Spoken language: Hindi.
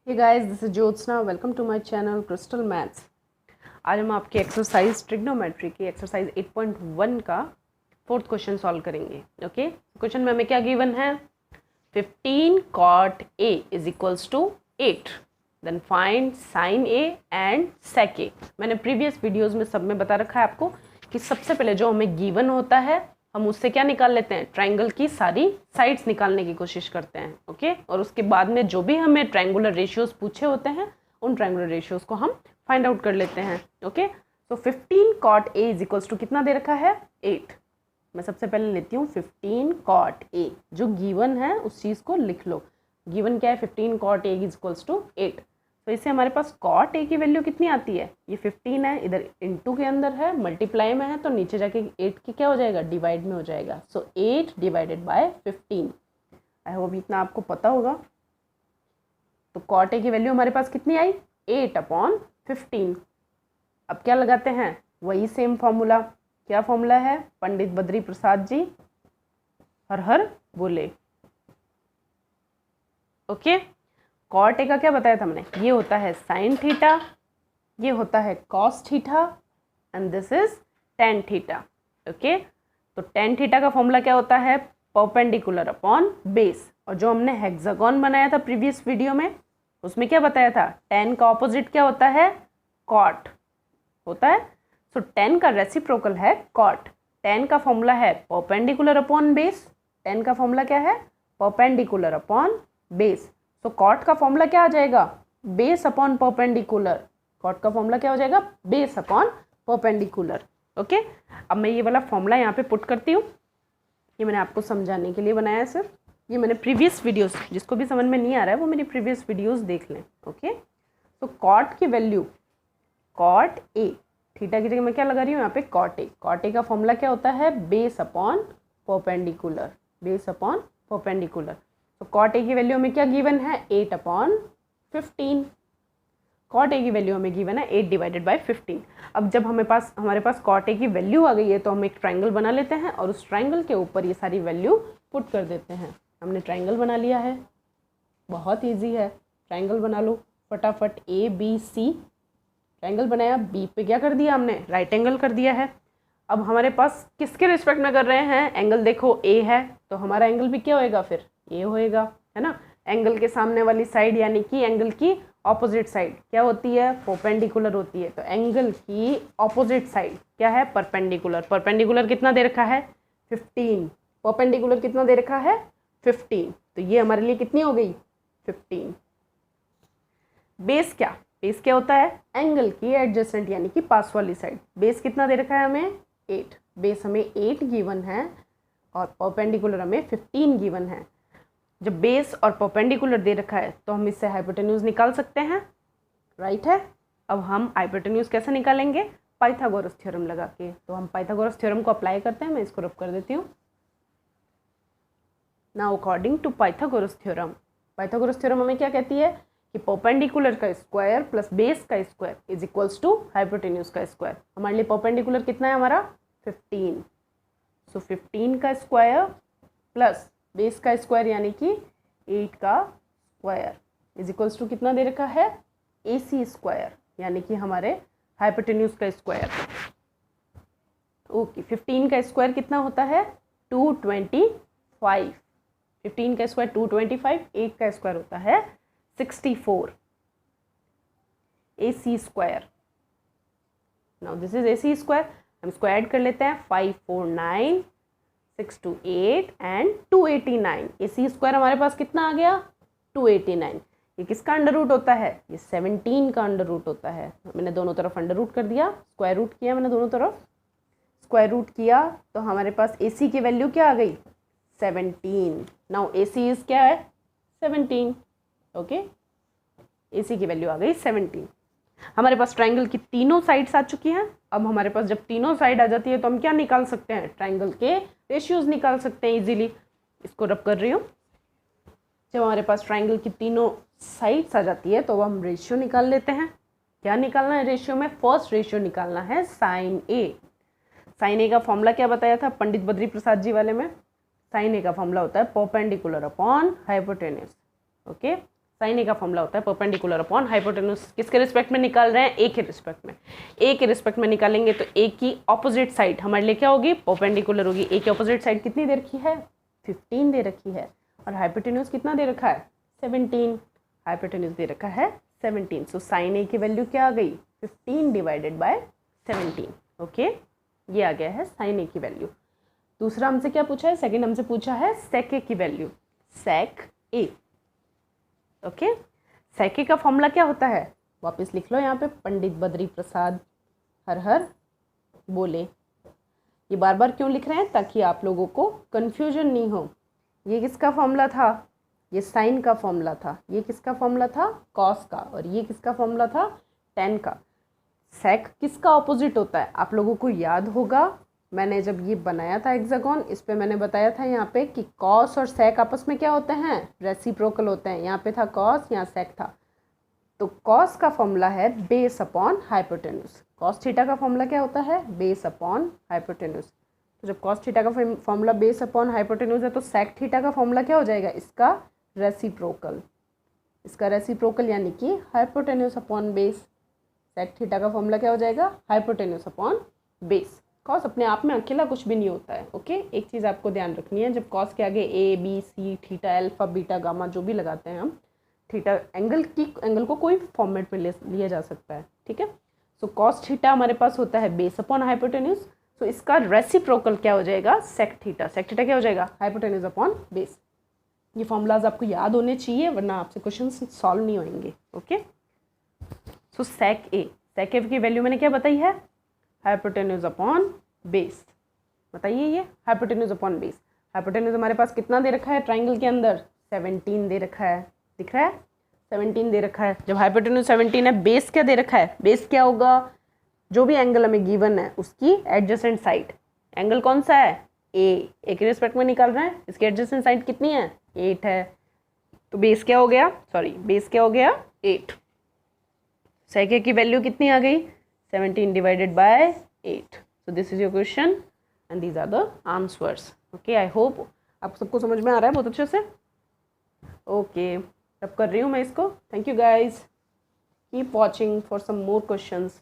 Hey guys, this is Jyotsna. Welcome to my channel Crystal Maths. आज हम आपके एक्सरसाइज ट्रिग्नोमेट्री की एक्सरसाइज 8.1 का फोर्थ क्वेश्चन सॉल्व करेंगे। ओके, क्वेश्चन में हमें क्या गिवन है? 15 cot A is equals to 8, then find sine A and sec A। मैंने प्रीवियस वीडियोज में सब में बता रखा है आपको कि सबसे पहले जो हमें गिवन होता है हम उससे क्या निकाल लेते हैं, ट्रायंगल की सारी साइड्स निकालने की कोशिश करते हैं। ओके, और उसके बाद में जो भी हमें ट्रायंगुलर रेशियोज पूछे होते हैं उन ट्रायंगुलर रेशियोज को हम फाइंड आउट कर लेते हैं। ओके, तो 15 cot A is equals to कितना दे रखा है? 8। मैं सबसे पहले लेती हूँ 15 cot A, जो गिवन है उस चीज़ को लिख लो। गिवन क्या है? 15 cot A is equals to 8। तो इससे हमारे पास cot A की वैल्यू कितनी आती है? ये 15 है, इधर इनटू के अंदर है, मल्टीप्लाई में है, तो नीचे जाके 8 की क्या हो जाएगा? डिवाइड में हो जाएगा। सो 8 डिवाइडेड बाय 15। आई होप इतना आपको पता होगा। तो cot A की वैल्यू हमारे पास कितनी आई? 8/15। अब क्या लगाते हैं? वही सेम फॉर्मूला। क्या फॉर्मूला है? पंडित बद्री प्रसाद जी हर हर बोले। ओके, cot A का क्या बताया था हमने? ये होता है साइन थीटा, ये होता है cos theta and this is tan theta. Okay, तो टेन थीटा का फॉर्मूला क्या होता है? Perpendicular upon base. और जो हमने हेक्सागोन बनाया था प्रीवियस वीडियो में उसमें क्या बताया था? टेन का ऑपोजिट क्या होता है? कॉट होता है। सो टेन का रेसिप्रोकल है कॉट। टेन का फॉर्मूला है परपेंडिकुलर अपॉन बेस। टेन का फॉर्मूला क्या है? Perpendicular upon base. तो कॉट का फॉर्मूला क्या आ जाएगा? Base upon perpendicular. कॉट का फॉर्मूला क्या हो जाएगा? Base upon perpendicular. ओके, अब मैं ये वाला फॉर्मूला यहाँ पे पुट करती हूँ। ये मैंने आपको समझाने के लिए बनाया है सिर्फ। ये मैंने प्रीवियस वीडियोस, जिसको भी समझ में नहीं आ रहा है वो मेरी प्रीवियस वीडियोस देख लें। ओके, तो कॉट की वैल्यू कॉट ए, थीटा की जगह मैं क्या लगा रही हूँ यहाँ पे? Cot A. कॉट ए का फॉर्मूला क्या होता है? Base upon perpendicular. Base upon perpendicular. तो कॉट ए की वैल्यू हमें क्या गिवन है? 8/15। कॉट ए की वैल्यू हमें गिवन है 8 डिवाइडेड बाय 15। अब जब हमारे पास कॉट ए की वैल्यू आ गई है तो हम एक ट्रायंगल बना लेते हैं और उस ट्रायंगल के ऊपर ये सारी वैल्यू पुट कर देते हैं। हमने ट्रायंगल बना लिया है, बहुत ईजी है। ट्रायंगल बना लो फटाफट। ABC ट्रायंगल बनाया, बी पे क्या कर दिया हमने? राइट एंगल कर दिया है। अब हमारे पास किसके रिस्पेक्ट में कर रहे हैं? एंगल देखो ए है, तो हमारा एंगल भी क्या होएगा फिर? ए होएगा, है ना। एंगल के सामने वाली साइड यानी कि एंगल की ऑपोजिट साइड क्या होती है? परपेंडिकुलर होती है। तो एंगल की ऑपोजिट साइड क्या है? परपेंडिकुलर। परपेंडिकुलर कितना दे रखा है? 15। परपेंडिकुलर कितना दे रखा है? 15। तो ये हमारे लिए कितनी हो गई? 15। बेस क्या? बेस क्या होता है? एंगल की एडजेसेंट यानी कि पास वाली साइड। बेस कितना दे रखा है हमें? 8। बेस हमें 8 गिवन है और परपेंडिकुलर हमें 15 गिवन है। जब बेस और परपेंडिकुलर दे रखा है तो हम इससे हाइपोटेन्यूज निकाल सकते हैं, राइट है। अब हम हाइपोटेन्यूज कैसे निकालेंगे? पाइथागोरस थ्योरम लगा के। तो हम पाइथागोरस थ्योरम को अप्लाई करते हैं। मैं इसको रब कर देती हूँ। Now according to Pythagoras theorem, Pythagoras theorem हमें क्या कहती है कि परपेंडिकुलर का स्क्वायर प्लस बेस का square is equals to hypotenuse का स्क्वायर। हमारे लिए परपेंडिकुलर कितना है हमारा? 15। सो 15 का स्क्वायर प्लस बेस का स्क्वायर यानी कि 8 का स्क्वायर इज इक्वल्स टू कितना दे रखा है? AC स्क्वायर यानी कि हमारे हाइपोटेन्यूज का स्क्वायर। ओके, 15 का स्क्वायर कितना होता है? 225। 15 का स्क्वायर 225, 8 का स्क्वायर होता है 64। AC square. Now this is AC square. हम इसको ऐड कर लेते हैं। 549 628 एंड 289। AC स्क्वायर हमारे पास कितना आ गया? 289। ये किसका अंडर रूट होता है? ये 17 का अंडर रूट होता है। मैंने दोनों तरफ अंडर रूट कर दिया, स्क्वायर रूट किया मैंने दोनों तरफ। स्क्वायर रूट किया तो हमारे पास AC की वैल्यू क्या आ गई? 17। नाउ AC इज क्या है? 17। ओके, AC की वैल्यू आ गई 17। हमारे पास ट्रायंगल की तीनों साइड्स आ चुकी हैं। अब हमारे पास जब तीनों साइड आ जाती है तो हम क्या निकाल सकते हैं? ट्रायंगल के रेशियोज निकाल सकते हैं इजीली। इसको रब कर रही हूँ। जब हमारे पास ट्रायंगल की तीनों साइड्स आ जाती है तो हम रेशियो निकाल लेते हैं। क्या निकालना है रेशियो में? फर्स्ट रेशियो निकालना है साइन ए। साइन ए का फॉर्मूला क्या बताया था पंडित बद्री प्रसाद जी वाले में? साइन ए का फॉर्मूला होता है perpendicular upon hypotenuse. Okay, sine A का फॉर्मूला होता है परपेंडिकुलर अपॉन हाइपोटेन्यूज। किसके रिस्पेक्ट में निकाल रहे हैं? ए के रिस्पेक्ट में। ए के रिस्पेक्ट में निकालेंगे तो ए की ऑपोजिट साइड हमारे लिए क्या होगी? परपेंडिकुलर होगी। ए की ऑपोजिट साइड कितनी दे रखी है? 15 दे रखी है। और हाइपोटेन्यूज कितना दे रखा है? 17। हाइपोटेन्यूज दे रखा है 17। सो साइन ए की वैल्यू क्या आ गई? 15 डिवाइडेड बाय 17। ओके, ये आ गया है साइन ए की वैल्यू। दूसरा हमसे क्या पूछा है? सेकंड हमसे पूछा है सेक ए की वैल्यू। सेक ए, ओके, सेक ए का फॉर्मूला क्या होता है? वापस लिख लो यहाँ पे, पंडित बद्री प्रसाद हर हर बोले। ये बार बार क्यों लिख रहे हैं? ताकि आप लोगों को कन्फ्यूजन नहीं हो। ये किसका फॉर्मूला था? ये साइन का फॉर्मूला था। ये किसका फॉर्मूला था? कॉस का। और ये किसका फॉर्मूला था? टेन का। सेक किसका ऑपोजिट होता है? आप लोगों को याद होगा, मैंने जब ये बनाया था हेक्सागोन, इस पे मैंने बताया था यहाँ पे कि कॉस और सेक आपस में क्या होते हैं? रेसिप्रोकल होते हैं। यहाँ पे था कॉस, यहाँ सेक था। तो कॉस का फॉर्मूला है base upon hypotenuse. Cos theta का फॉर्मूला क्या होता है? Base upon hypotenuse. तो जब कॉस थीटा का फॉर्मूला बेस अपॉन हाइपोटेन्यूज है तो सेक थीटा का फॉर्मूला क्या हो जाएगा? इसका रेसिप्रोकल। इसका रेसिप्रोकल यानी कि hypotenuse upon base. Sec theta का फॉर्मूला क्या हो जाएगा? Hypotenuse upon base. कॉस अपने आप में अकेला कुछ भी नहीं होता है। ओके, एक चीज़ आपको ध्यान रखनी है, जब कॉस के आगे A B C theta alpha beta gamma जो भी लगाते हैं हम, थीटा एंगल को कोई फॉर्मेट में लिया जा सकता है। ठीक है, सो कॉस थीटा हमारे पास होता है बेस अपॉन हाइपोटेन्यूज। सो इसका रेसिप्रोकल क्या हो जाएगा? Sec theta. सेक थीटा क्या हो जाएगा? Hypotenuse upon base. ये फॉर्मूलाज आपको याद होने चाहिए, वरना आपसे क्वेश्चन सॉल्व नहीं होंगे। ओके, सो सेक ए की वैल्यू मैंने क्या बताई है? Hypotenuse upon base. बताइए, ये हाइपोटेन्यूज अपॉन बेस। हाइपोटेन्यूज हमारे पास कितना दे रखा है ट्राइंगल के अंदर? 17 दे रखा है। दिख रहा है? 17 दे रखा है। जब हाइपोटेन्यूज 17 है, बेस क्या दे रखा है? बेस क्या होगा? जो भी एंगल हमें गिवन है उसकी एडजेसेंट साइड। एंगल कौन सा है? ए के रिस्पेक्ट में निकाल रहे हैं। इसकी एडजेसेंट साइड कितनी है? 8 है। तो बेस क्या हो गया? बेस क्या हो गया? 8। सेक ए की वैल्यू कितनी आ गई? 17 divided by 8। So this is your question and these are the answers. Okay, I hope आप सबको समझ में आ रहा है बहुत अच्छे से। ओके, अब कर रही हूँ मैं इसको। Thank you guys, keep watching for some more questions.